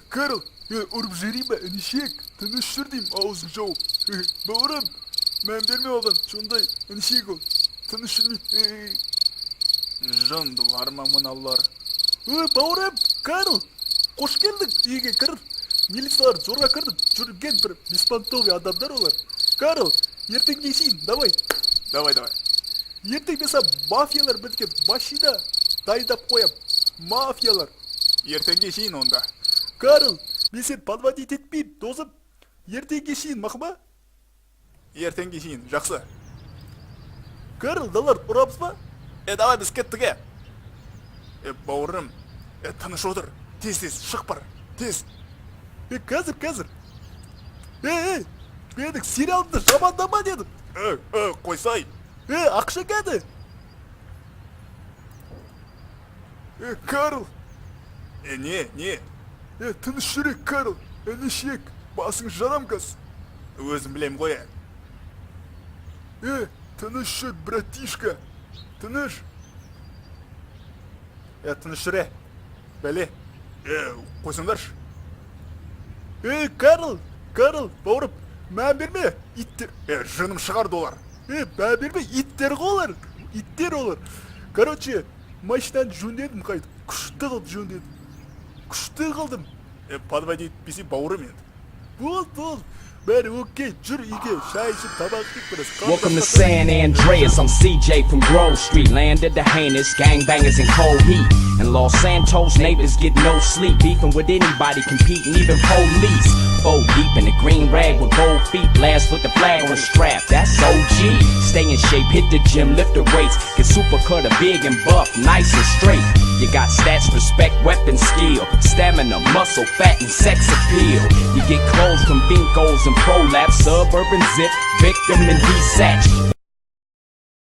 Карл, ұрып жіберейін ба, інішек, тыныш жүр деймін, аузын жауып. Бауырым, мән берме оған, сондай інішек ол, тыныш жүрмей. Жындылар ма мыналар? Бауырым, Карл, қош келдің, үйге кір. Милициялар зорға кірді, жүрген бір беспонтовый адамдар олар. Карл, ертең несейін, давай. Давай. Ертең беса мафиялар бізге машина дайындап қоям. Мафиялар. Ертең кешейін онда. Карл, мен сен подводить етпеймін, досым. Ертең кешейін, мақыма? Ертең кешейін, жақсы. Карл, далар, ұрамыз ба? Давай біз кеттіге. Бауырым, тыныш отыр. Тез, шық бар. Тез. Қазір. Менің сериалымды жамандама дедім. Қойсай. Ақша кәді. Карл. Не? Тыныш жүрек, Карл. Інішек, басың жарам қыз. Өзім білем қоя. Тыныш жүр, братишка. Тыныш. Тыныш жүре. Бәле. Қойсыңдаршы. Карл, бауырым, мән берме, иттер. Жыным шығарды олар. Мән берме, иттер олар. Короче, машинаны жөндедім қайды. Күшті қылдым. Подводить етпесе бауырым енді. Бол. Бәрі окей, жүр үйге, шай ішіп табақ кеп біраз. Welcome to San Andreas, I'm CJ from Grove Street. Land of the heinous, gangbangers in cold heat. In Los Santos, neighbors get no sleep. Beefing with anybody, competing, even police. Fold deep in the green rag with gold feet. Blast with the flag on strap, that's OG. Stay in shape, hit the gym, lift the weights. Get super cutter, big and buff, nice and straight. You got stats, respect, weapon, skill. Stamina, muscle, fat, and sex appeal. You get clothes from Binkos and Prolapse. Suburban zip, victim and desatch.